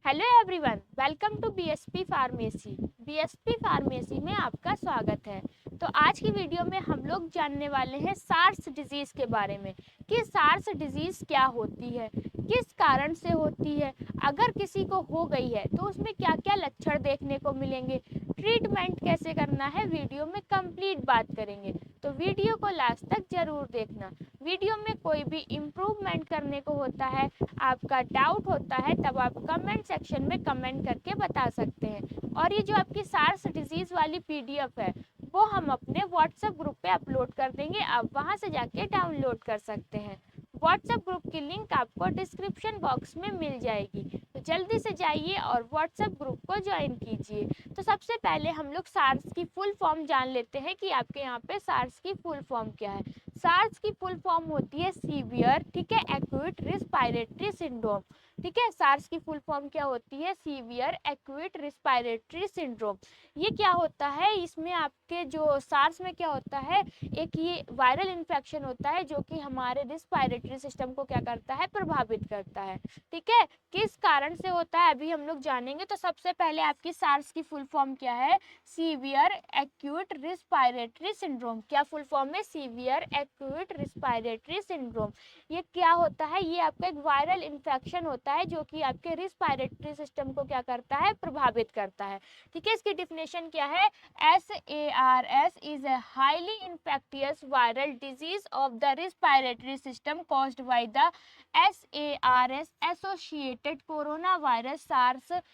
Hello everyone, welcome to BSP pharmacy. BSP pharmacy में आपका स्वागत है। तो आज की वीडियो में हम लोग जानने वाले हैं सार्स डिजीज के बारे में कि सार्स डिजीज क्या होती है, किस कारण से होती है, अगर किसी को हो गई है तो उसमें क्या क्या लक्षण देखने को मिलेंगे, ट्रीटमेंट कैसे करना है, वीडियो में कंप्लीट बात करेंगे। तो वीडियो को लास्ट तक जरूर देखना। वीडियो में कोई भी इम्प्रूवमेंट करने को होता है, आपका डाउट होता है, तब आप कमेंट सेक्शन में कमेंट करके बता सकते हैं। और ये जो आपकी सार्स डिजीज वाली पीडीएफ है वो हम अपने व्हाट्सएप ग्रुप पे अपलोड कर देंगे, आप वहां से जाके डाउनलोड कर सकते हैं। व्हाट्सएप ग्रुप की लिंक आपको डिस्क्रिप्शन बॉक्स में मिल जाएगी, तो जल्दी से जाइए और व्हाट्सएप ग्रुप को ज्वाइन कीजिए। तो सबसे पहले हम लोग सार्स की फुल फॉर्म जान लेते हैं कि आपके यहाँ पे सार्स की फुल फॉर्म क्या है। सार्स की फुल फॉर्म होती है सीवियर, ठीक है, एक्यूट रिस्पायरेटरी सिंड्रोम। ठीक है, सार्स की फुल फॉर्म क्या होती है? Severe acute respiratory syndrome. ये क्या होता है? इसमें आपके जो सार्स में क्या होता है, एक ये वायरल इन्फेक्शन होता है जो कि हमारे रिस्पायरेटरी सिस्टम को क्या करता है, प्रभावित करता है। ठीक है, किस कारण से होता है अभी हम लोग जानेंगे। तो सबसे पहले आपकी सार्स की फुल फॉर्म क्या है? Severe acute respiratory syndrome. क्या फुल फॉर्म है? Severe acute respiratory syndrome. ये क्या होता है? ये आपका एक वायरल इन्फेक्शन होता है जो कि आपके रिस्पायरेटरी सिस्टम को क्या करता है, प्रभावित करता है। ठीक है, इसकी डिफिनेशन क्या है? SARS is a highly infectious viral disease of the respiratory system caused by the SARS associated coronavirus SARS-CoV.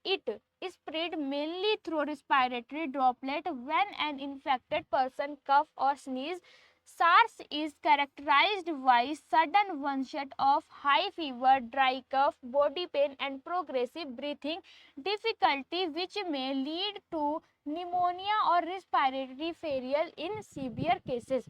It spread mainly through respiratory droplet when an infected person cough or sneeze. SARS is characterized by sudden onset of high fever, dry cough, body pain and progressive breathing difficulty which may lead to pneumonia or respiratory failure in severe cases.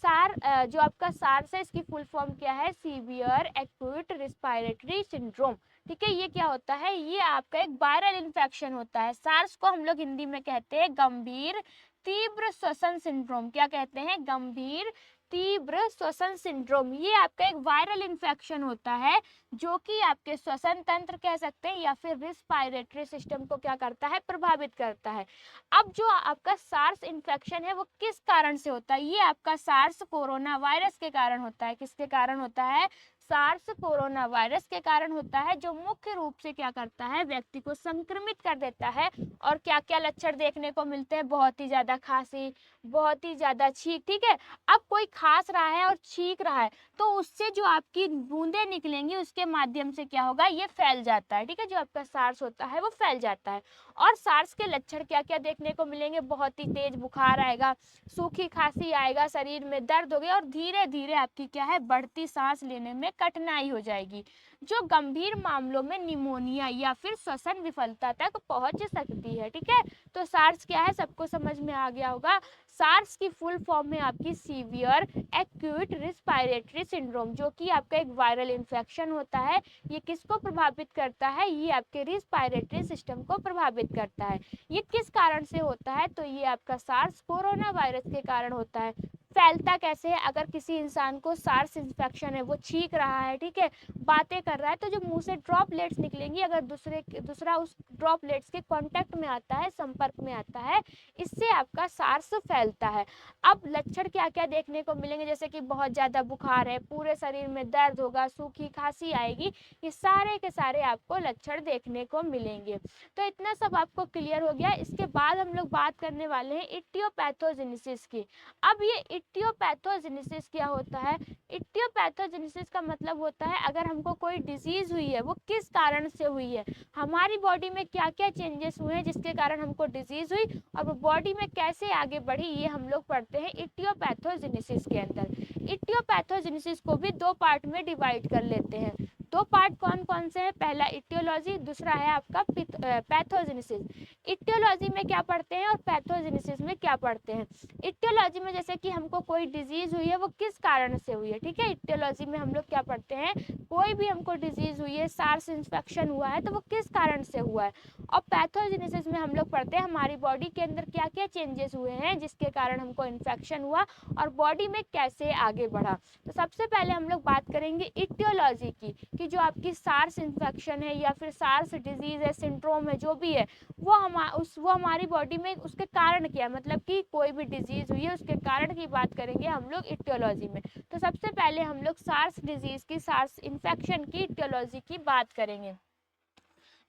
जो आपका SARS है इसकी full form क्या है? Severe acute respiratory syndrome. ठीक है, ये क्या होता है? ये आपका एक वायरल इन्फेक्शन होता है। सार्स को हम लोग हिंदी में कहते हैं गंभीर तीव्र श्वसन सिंड्रोम। क्या कहते हैं? गंभीर तीव्र श्वसन सिंड्रोम। ये आपका एक वायरल इन्फेक्शन होता है जो कि आपके श्वसन तंत्र कह सकते हैं या फिर रिस्पायरेटरी सिस्टम को क्या करता है, प्रभावित करता है। अब जो आपका सार्स इन्फेक्शन है वो किस कारण से होता है? ये आपका सार्स कोरोना वायरस के कारण होता है। किसके कारण होता है? सार्स कोरोना वायरस के कारण होता है, जो मुख्य रूप से क्या करता है, व्यक्ति को संक्रमित कर देता है। और क्या क्या लक्षण देखने को मिलते हैं? बहुत ही ज्यादा खांसी, बहुत ही ज्यादा छींक। ठीक है, अब कोई खांस रहा है और छींक रहा है तो उससे जो आपकी बूंदें निकलेंगी उसके माध्यम से क्या होगा, ये फैल जाता है। ठीक है, जो आपका सार्स होता है वो फैल जाता है। और सार्स के लक्षण क्या क्या देखने को मिलेंगे? बहुत ही तेज बुखार आएगा, सूखी खांसी आएगा, शरीर में दर्द होगी और धीरे धीरे आपकी क्या है, बढ़ती सांस लेने में कठिनाई हो जाएगी, जो गंभीर मामलों में निमोनिया या फिर श्वसन विफलता तक पहुंच सकती है। ठीक है, तो सार्स क्या है सबको समझ में आ गया होगा। सार्स की फुल फॉर्म में आपकी सीवियर एक्यूट रिस्पायरेटरी सिंड्रोम, जो कि आपका एक वायरल इन्फेक्शन होता है। ये किसको प्रभावित करता है? ये आपके रिस्पायरेटरी सिस्टम को प्रभावित करता है। ये किस कारण से होता है? तो ये आपका सार्स कोरोना वायरस के कारण होता है। फैलता कैसे है? अगर किसी इंसान को सार्स इन्फेक्शन है, वो छींक रहा है, ठीक है, बातें कर रहा है, तो जो मुंह से ड्रॉपलेट्स निकलेंगी, अगर दूसरा उस ड्रॉपलेट्स के कांटेक्ट में आता है, संपर्क में आता है, इससे आपका सार्स फैलता है। अब लक्षण क्या क्या देखने को मिलेंगे? जैसे कि बहुत ज़्यादा बुखार है, पूरे शरीर में दर्द होगा, सूखी खांसी आएगी, ये सारे के सारे आपको लक्षण देखने को मिलेंगे। तो इतना सब आपको क्लियर हो गया। इसके बाद हम लोग बात करने वाले हैं इटियोपैथोजेनेसिस की। अब ये इटियोपैथोजेनेसिस क्या होता है? इटियोपैथोजेनेसिस का मतलब होता है अगर हमको कोई डिजीज हुई है वो किस कारण से हुई है, हमारी बॉडी में क्या क्या चेंजेस हुए हैं जिसके कारण हमको डिजीज हुई और वो बॉडी में कैसे आगे बढ़ी, ये हम लोग पढ़ते हैं इटियोपैथोजेनेसिस के अंदर। इटियोपैथोजेनेसिस को भी दो पार्ट में डिवाइड कर लेते हैं। दो पार्ट कौन कौन से हैं? पहला इटियोलॉजी, दूसरा है आपका पैथोजेनेसिस। इटियोलॉजी में क्या पढ़ते हैं और पैथोजेनेसिस में क्या पढ़ते हैं? इटियोलॉजी में जैसे कि हमको कोई डिजीज हुई है वो किस कारण से हुई है। ठीक है, इटियोलॉजी में हम लोग क्या पढ़ते हैं, कोई भी हमको डिजीज हुई है, सार्स इन्फेक्शन हुआ है, तो वो किस कारण से हुआ है। और पैथोजेनेसिस में हम लोग पढ़ते हैं हमारी बॉडी के अंदर क्या क्या चेंजेस हुए हैं जिसके कारण हमको इन्फेक्शन हुआ और बॉडी में कैसे आगे बढ़ा। तो सबसे पहले हम लोग बात करेंगे इटियोलॉजी की कि कि जो आपकी सार्स इन्फेक्शन है या फिर सार्स डिजीज है, सिंड्रोम है, जो भी है, वो हमारी बॉडी में उसके कारण क्या है, मतलब कि कोई भी डिजीज हुई है उसके कारण की बात करेंगे हम लोग इटियोलॉजी में। तो सबसे पहले हम लोग सार्स डिजीज की, सार्स इन्फेक्शन की इटियोलॉजी की बात करेंगे।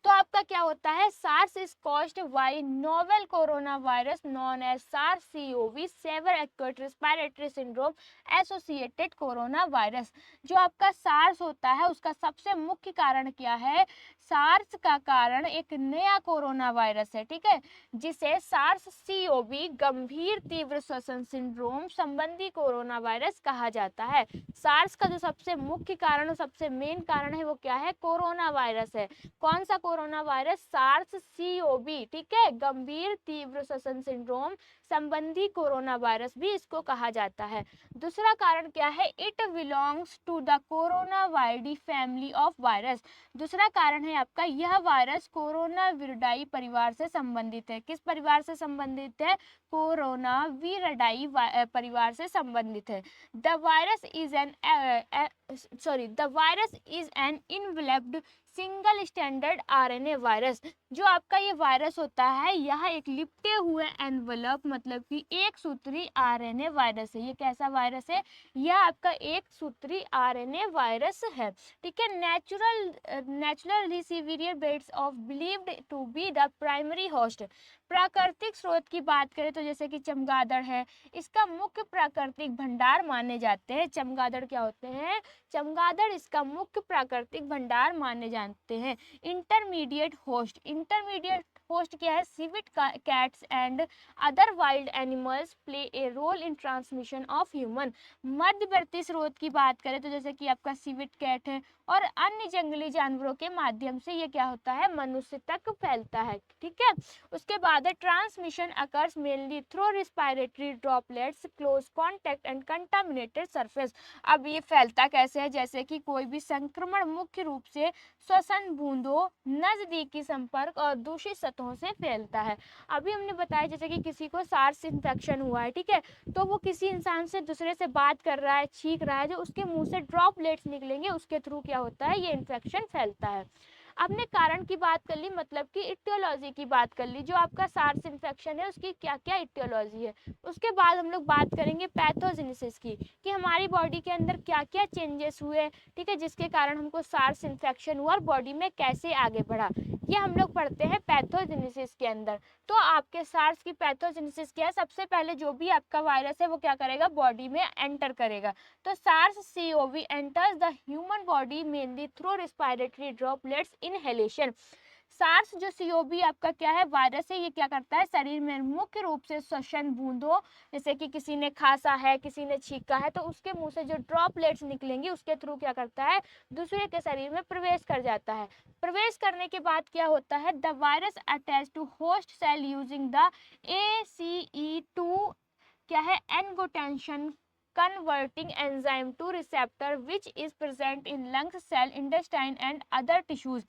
तो आपका क्या होता है, SARS is caused by novel corona virus known as SARS CoV severe acute respiratory syndrome associated corona virus. जो आपका सार्स होता है उसका सबसे मुख्य कारण क्या है, सार्स का कारण एक नया कोरोना वायरस है, ठीक है, जिसे सार्स सीओवी गंभीर तीव्र श्वसन सिंड्रोम संबंधी कोरोना वायरस कहा जाता है। सार्स का जो सबसे मुख्य कारण, सबसे मेन कारण है वो क्या है, कोरोना वायरस है। कौन सा कोरोना वायरस, सार्स सीओवी, ठीक है, गंभीर तीव्र श्वसन सिंड्रोम संबंधी कोरोना वायरस भी इसको कहा जाता है। दूसरा कारण क्या है, it belongs to the coronaviridae family of virus. दूसरा कारण है आपका, यह वायरस कोरोना विरडाई परिवार से संबंधित है। किस परिवार से संबंधित है, कोरोना विरडाई परिवार से संबंधित है। The virus is an enveloped single stranded RNA virus. जो आपका ये वायरस होता है यह एक लिपटे हुए एनवलप, मतलब कि एक सूत्री आरएनए वायरस है। ये कैसा वायरस है, यह आपका एक सूत्री आरएनए वायरस है, ठीक है। Natural reservoir bats of believed to be the primary host. प्राकृतिक स्रोत की बात करें तो जैसे कि चमगादड़ है, इसका मुख्य प्राकृतिक भंडार माने जाते हैं। चमगादड़ क्या होते हैं, चमगादड़ इसका मुख्य प्राकृतिक भंडार माने जाते हैं। इंटरमीडिएट होस्ट क्या है, civet cats and other wild animals play a role in transmission of human. मध्यवर्ती स्रोत की बात करें तो जैसे कि आपका सिविट कैट है और अन्य जंगली जानवरों के माध्यम से ये क्या होता है, मनुष्य तक फैलता है, ठीक है। उसके बाद है transmission occurs mainly through respiratory droplets, close contact and contaminated surface. अब ये फैलता कैसे है, जैसे कि कोई भी संक्रमण मुख्य रूप से श्वसन बूंदों, नजदीकी संपर्क और दूषित सतहों से फैलता है। अभी हमने बताया जैसे कि किसी को सार्स इन्फेक्शन हुआ है, ठीक है, तो वो किसी इंसान से दूसरे से बात कर रहा है, छींक रहा है, जो उसके मुंह से ड्रॉपलेट्स निकलेंगे उसके थ्रू क्या होता है, ये इन्फेक्शन फैलता है। आपने कारण की बात कर ली, मतलब कि इटियोलॉजी की बात कर ली, जो आपका सार्स इन्फेक्शन है उसकी क्या क्या इटियोलॉजी है। उसके बाद हम लोग बात करेंगे पैथोजेनेसिस की, कि हमारी बॉडी के अंदर क्या क्या चेंजेस हुए, ठीक है, जिसके कारण हमको सार्स इन्फेक्शन हुआ और बॉडी में कैसे आगे बढ़ा, ये हम लोग पढ़ते हैं पैथोजेनेसिस के अंदर। तो आपके सार्स की पैथोजेनेसिस क्या है, सबसे पहले जो भी आपका वायरस है वो क्या करेगा, बॉडी में एंटर करेगा। तो SARS CoV enters the human body mainly through respiratory droplets inhalation. SARS जो सीओवी आपका क्या है, वायरस है, ये क्या करता है, शरीर में मुख्य रूप से श्वसन बूंदों, जैसे कि किसी ने खांसा है, किसी ने छींका है, तो उसके मुंह से जो ड्रॉपलेट्स निकलेंगी उसके थ्रू क्या करता है, दूसरे के शरीर में प्रवेश कर जाता है। प्रवेश करने के बाद क्या होता है, the virus attach to host cell using the ACE2 क्या है, एंगोटेंशन converting enzyme to receptor which is present in lungs, cell, intestine and other tissues।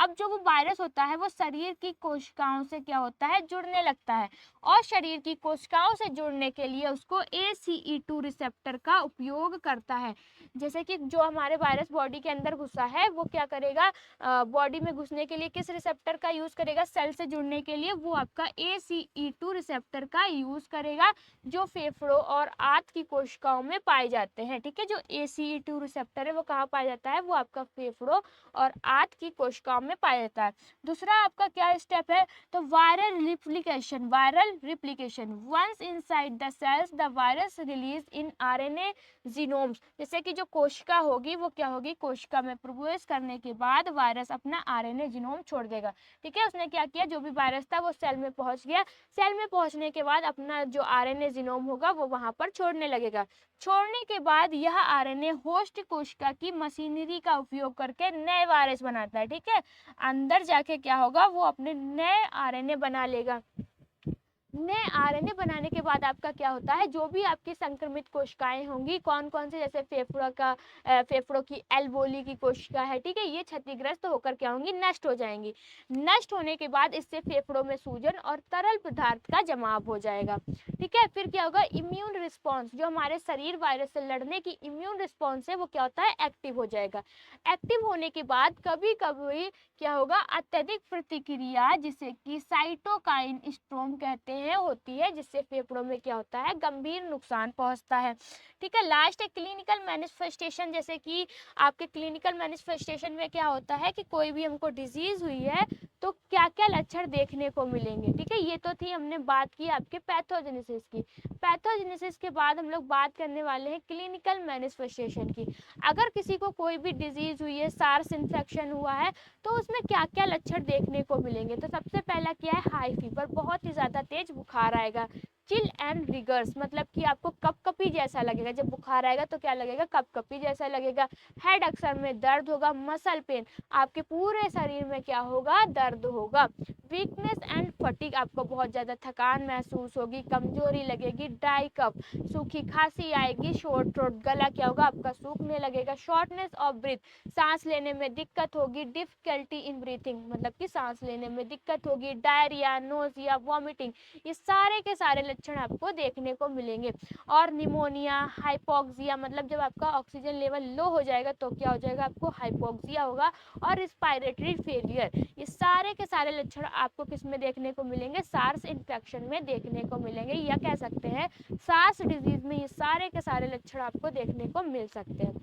अब जो वो वायरस होता है वो शरीर की कोशिकाओं से क्या होता है, जुड़ने लगता है, और शरीर की कोशिकाओं से जुड़ने के लिए उसको ACE2 रिसेप्टर का उपयोग करता है। जैसे कि जो हमारे वायरस बॉडी के अंदर घुसा है वो क्या करेगा, बॉडी में घुसने के लिए किस रिसेप्टर का यूज करेगा, सेल से जुड़ने के लिए वो आपका ACE2 रिसेप्टर का यूज करेगा, जो फेफड़ों और आंत की कोशिकाओं में पाए जाते हैं, ठीक है। जो ACE2 रिसेप्टर है वो कहाँ पाया जाता है, वो आपका फेफड़ों और आंत की कोशिकाओं में पाया जाता है। दूसरा आपका क्या स्टेप है, तो viral replication once inside the cells the virus release in RNA genomes. जैसे कि जो कोशिका होगी वो क्या होगी, कोशिका में प्रवेश करने के बाद वायरस अपना RNA जीनोम छोड़ देगा, ठीक है। उसने क्या किया, जो भी वायरस था वो सेल में पहुंच गया, सेल में पहुंचने के बाद अपना जो RNA जीनोम होगा वो वहां पर छोड़ने लगेगा। छोड़ने के बाद यह RNA होस्ट कोशिका की मशीनरी का उपयोग करके नए वायरस बनाता है, ठीक है। अंदर जाके क्या होगा, वो अपने नए RNA बना लेगा। नए आरएनए बनाने के बाद आपका क्या होता है, जो भी आपकी संक्रमित कोशिकाएं होंगी, कौन कौन से, जैसे फेफड़ों की एल्वोली की कोशिका है, ठीक है, ये क्षतिग्रस्त होकर क्या होंगी, नष्ट हो जाएंगी। नष्ट होने के बाद इससे फेफड़ों में सूजन और तरल पदार्थ का जमाव हो जाएगा, ठीक है। फिर क्या होगा, इम्यून रिस्पॉन्स, जो हमारे शरीर वायरस से लड़ने की इम्यून रिस्पॉन्स है वो क्या होता है, एक्टिव हो जाएगा। एक्टिव होने के बाद कभी कभी क्या होगा, अत्यधिक प्रतिक्रिया जिसे कि साइटोकाइन स्टॉर्म कहते हैं होती है, जिससे फेफड़ों में क्या होता है, गंभीर नुकसान पहुंचता है, ठीक है। लास्ट है क्लिनिकल मैनिफेस्टेशन, जैसे कि आपके क्लिनिकल मैनिफेस्टेशन में क्या होता है कि कोई भी हमको डिजीज हुई है तो क्या क्या लक्षण देखने को मिलेंगे, ठीक है। ये तो थी, हमने बात की आपके पैथोजेनेसिस की। पैथोजेनेसिस के बाद हम लोग बात करने वाले हैं क्लिनिकल मैनिफेस्टेशन की। अगर किसी को कोई भी डिजीज हुई है, सार्स इन्फेक्शन हुआ है, तो उसमें क्या क्या लक्षण देखने को मिलेंगे। तो सबसे पहला क्या है, हाई फीवर, बहुत ही ज़्यादा तेज बुखार आएगा। चिल एंड रिगर्स, मतलब कि आपको कपकपी जैसा लगेगा, जब बुखार आएगा तो क्या लगेगा, कपकपी जैसा लगेगा। हेड अक्सर में दर्द होगा। मसल पेन, आपके पूरे शरीर में क्या होगा, दर्द होगा। वीकनेस एंड फटीग, आपको बहुत ज़्यादा थकान महसूस होगी, कमजोरी लगेगी। ड्राई कफ, सूखी खांसी आएगी। शॉर्ट थ्रोट, गला क्या होगा आपका सूखने लगेगा। शॉर्टनेस ऑफ ब्रीथ, सांस लेने में दिक्कत होगी। डिफिकल्टी इन ब्रीथिंग, मतलब कि सांस लेने में दिक्कत होगी। डायरिया, नोजिया, वॉमिटिंग, ये सारे के सारे लक्षण आपको देखने को मिलेंगे। और निमोनिया, हाइपोक्सिया, मतलब जब आपका ऑक्सीजन लेवल लो हो जाएगा तो क्या हो जाएगा, आपको हाइपोक्सिया होगा। और रिस्पायरेटरी फेलियर, ये सारे के सारे लक्षण आपको किस में देखने को मिलेंगे, सार्स इन्फेक्शन में देखने को मिलेंगे, या कह सकते हैं सार्स डिजीज में ये सारे के सारे लक्षण आपको देखने को मिल सकते हैं।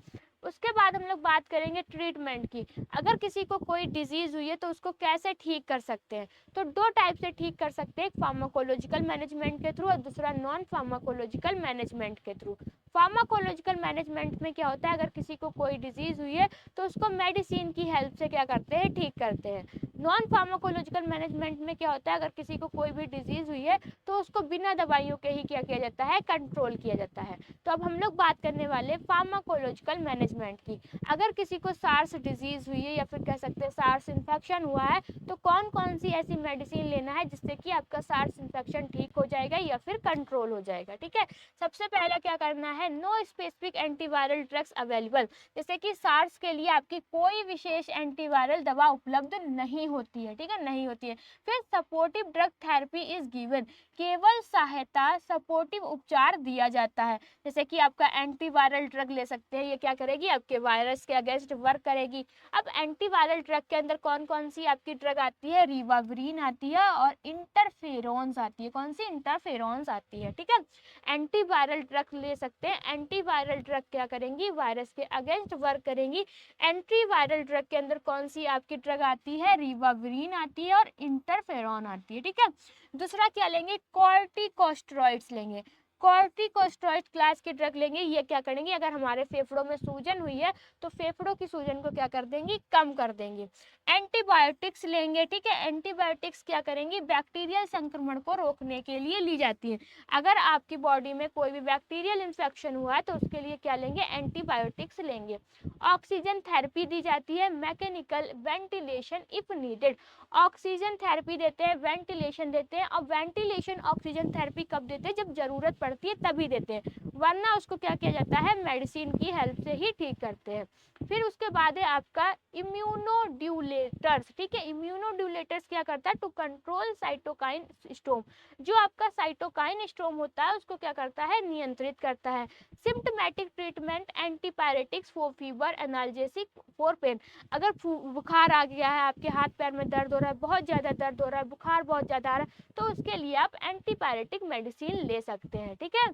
उसके बाद हम लोग बात करेंगे ट्रीटमेंट की। अगर किसी को कोई डिजीज हुई है तो उसको कैसे ठीक कर सकते हैं। तो दो टाइप से ठीक कर सकते हैं, एक फार्माकोलॉजिकल मैनेजमेंट के थ्रू और दूसरा नॉन फार्माकोलॉजिकल मैनेजमेंट के थ्रू। फार्माकोलॉजिकल मैनेजमेंट में क्या होता है, अगर किसी को कोई डिजीज हुई है तो उसको मेडिसिन की हेल्प से क्या करते हैं, ठीक करते हैं। नॉन फार्माकोलॉजिकल मैनेजमेंट में क्या होता है, अगर किसी को कोई भी डिजीज हुई है तो उसको बिना दवाइयों के ही क्या किया जाता है, कंट्रोल किया जाता है। तो अब हम लोग बात करने वाले फार्माकोलॉजिकल मैनेजमेंट की। अगर किसी को सार्स डिजीज हुई है या फिर कह सकते हैं सार्स इन्फेक्शन हुआ है, तो कौन कौन सी ऐसी मेडिसिन लेना है जिससे कि आपका सार्स इन्फेक्शन ठीक हो जाएगा या फिर कंट्रोल हो जाएगा, ठीक है। सबसे पहला क्या करना है, no specific antiviral drugs available, जैसे कि सार्स के लिए आपकी कोई विशेष एंटीवायरल दवा उपलब्ध नहीं होती है, ठीक है, नहीं होती है। फिर supportive drug therapy is given, केवल सहायता सपोर्टिव उपचार दिया जाता है। जैसे कि आपका एंटीवायरल ड्रग ले सकते हैं, ये क्या करेगी, आपके वायरस के अगेंस्ट वर्क करेगी। अब एंटीवायरल ड्रग के अंदर कौन कौन सी आपकी ड्रग आती है, रिवावरीन आती है और इंटरफेरोन्स आती है। कौन सी, इंटरफेरोन्स आती है, ठीक है। एंटीवायरल ड्रग ले सकते हैं। एंटीवायरल ड्रग क्या करेंगी, वायरस के अगेंस्ट वर्क करेंगी। एंटीवायरल ड्रग के अंदर कौन सी आपकी ड्रग आती है, रिवावरीन आती है और इंटरफेरॉन आती है, ठीक है। दूसरा क्या लेंगे, कॉर्टिकोस्टेरॉइड्स लेंगे। कॉर्टिकोस्टेरॉइड क्लास की ड्रग लेंगे। ये क्या करेंगे, अगर हमारे फेफड़ों में सूजन हुई है तो फेफड़ों की सूजन को क्या कर देंगी, कम कर देंगे। एंटीबायोटिक्स लेंगे, ठीक है। एंटीबायोटिक्स क्या करेंगी, बैक्टीरियल संक्रमण को रोकने के लिए ली जाती है। अगर आपकी बॉडी में कोई भी बैक्टीरियल इन्फेक्शन हुआ है तो उसके लिए क्या लेंगे, एंटीबायोटिक्स लेंगे। ऑक्सीजन थेरेपी दी जाती है। Mechanical ventilation if needed, oxygen therapy देते हैं, वेंटिलेशन देते हैं। और वेंटिलेशन ऑक्सीजन थेरेपी कब देते हैं, जब जरूरत पड़ती है तभी देते हैं, वरना उसको क्या किया जाता है, मेडिसिन की हेल्प से ही ठीक करते हैं। फिर उसके बाद है आपका इम्यूनोड्यूलेटर्स, ठीक है। इम्यूनोड्यूलेटर्स क्या करता है, टू कंट्रोल साइटोकाइन स्टॉर्म, जो आपका साइटोकाइन स्टॉर्म होता है उसको क्या करता है, नियंत्रित करता है। Symptomatic treatment, antipyretics for fever, analgesic for pain, अगर बुखार आ गया है, आपके हाथ पैर में दर्द हो रहा है, बहुत ज़्यादा दर्द हो रहा है, बुखार बहुत ज़्यादा आ रहा है, तो उसके लिए आप एंटीपायरेटिक मेडिसिन ले सकते हैं, ठीक है।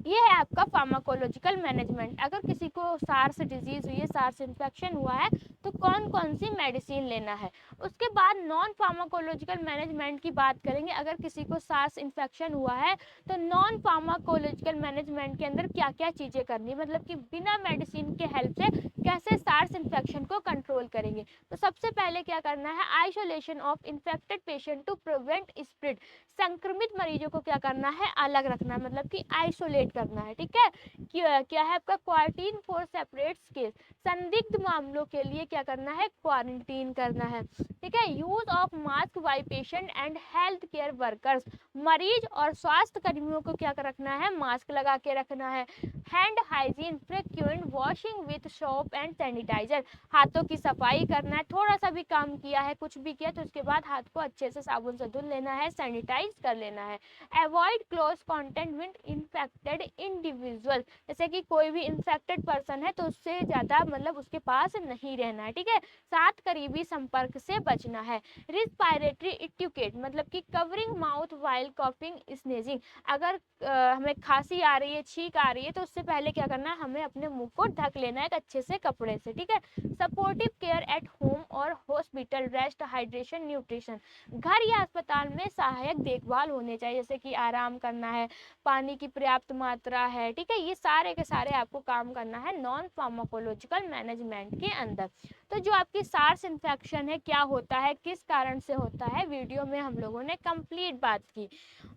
ये है आपका फार्माकोलॉजिकल मैनेजमेंट। अगर किसी को सार्स डिजीज हुई है, सार्स इन्फेक्शन हुआ है, तो कौन कौन सी मेडिसिन लेना है। उसके बाद नॉन फार्माकोलॉजिकल मैनेजमेंट की बात करेंगे। अगर किसी को सार्स इन्फेक्शन हुआ है तो नॉन फार्माकोलॉजिकल मैनेजमेंट के अंदर क्या क्या चीज़ें करनी, मतलब कि बिना मेडिसिन के हेल्प से कैसे सार्स इन्फेक्शन को कंट्रोल करेंगे। तो सबसे पहले क्या करना है, isolation of infected patient to prevent spread, संक्रमित मरीजों को क्या करना है, अलग रखना, मतलब कि आइसोलेट करना है, ठीक है। क्या है आपका क्वारंटीन फॉर सेपरेट केस, संदिग्ध मामलों के लिए क्या करना है, क्वारंटीन करना है, ठीक है। Use of mask by patient and health care workers, मरीज और स्वास्थ्य कर्मियों को क्या रखना है, मास्क लगा के रखना है। Hand hygiene, frequent washing with soap and sanitiser, हाथों की सफाई करना है, थोड़ा सा भी काम किया है, कुछ भी किया तो उसके बाद हाथ को अच्छे से साबुन से धुल लेना है, सैनिटाइज कर लेना है। Avoid close contact with infected individual, जैसे कि कोई भी इन्फेक्टेड पर्सन है तो उससे ज़्यादा मतलब उसके पास नहीं रहना है, ठीक है। साथ करीबी संपर्क से बचना है। रिस्पायरेटरी इटिकेट, मतलब कि कवरिंग माउथ वाइल कॉफिंग स्नेजिंग, अगर हमें खांसी आ रही है, छींक आ रही है तो उससे पहले क्या करना है, हमें अपने मुंह को ढक लेना है एक अच्छे से कपड़े से, ठीक है। सपोर्टिव केयर एट होम और हॉस्पिटल, रेस्ट, हाइड्रेशन, न्यूट्रिशन, घर या अस्पताल में सहायक देखभाल होने चाहिए, जैसे कि आराम करना है, पानी की पर्याप्त मात्रा है, ठीक है। ये सारे के सारे आपको काम करना है नॉन फार्माकोलॉजिकल मैनेजमेंट के अंदर। तो जो आपकी सार्स इन्फेक्शन है, क्या होता है, किस कारण से होता है, वीडियो में हम लोगों ने कंप्लीट बात की,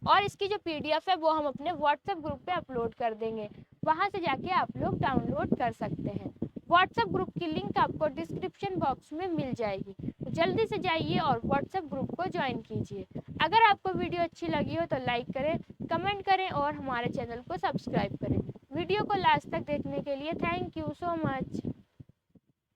और इसकी जो पीडीएफ है वो हम अपने व्हाट्सएप ग्रुप पे अपलोड कर देंगे, वहां से जाके आप लोग डाउनलोड कर सकते हैं। व्हाट्सएप ग्रुप की लिंक आपको डिस्क्रिप्शन बॉक्स में मिल जाएगी, तो जल्दी से जाइए और व्हाट्सएप ग्रुप को ज्वाइन कीजिए। अगर आपको वीडियो अच्छी लगी हो तो लाइक करें, कमेंट करें और हमारे चैनल को सब्सक्राइब करें। वीडियो को लास्ट तक देखने के लिए थैंक यू सो मच।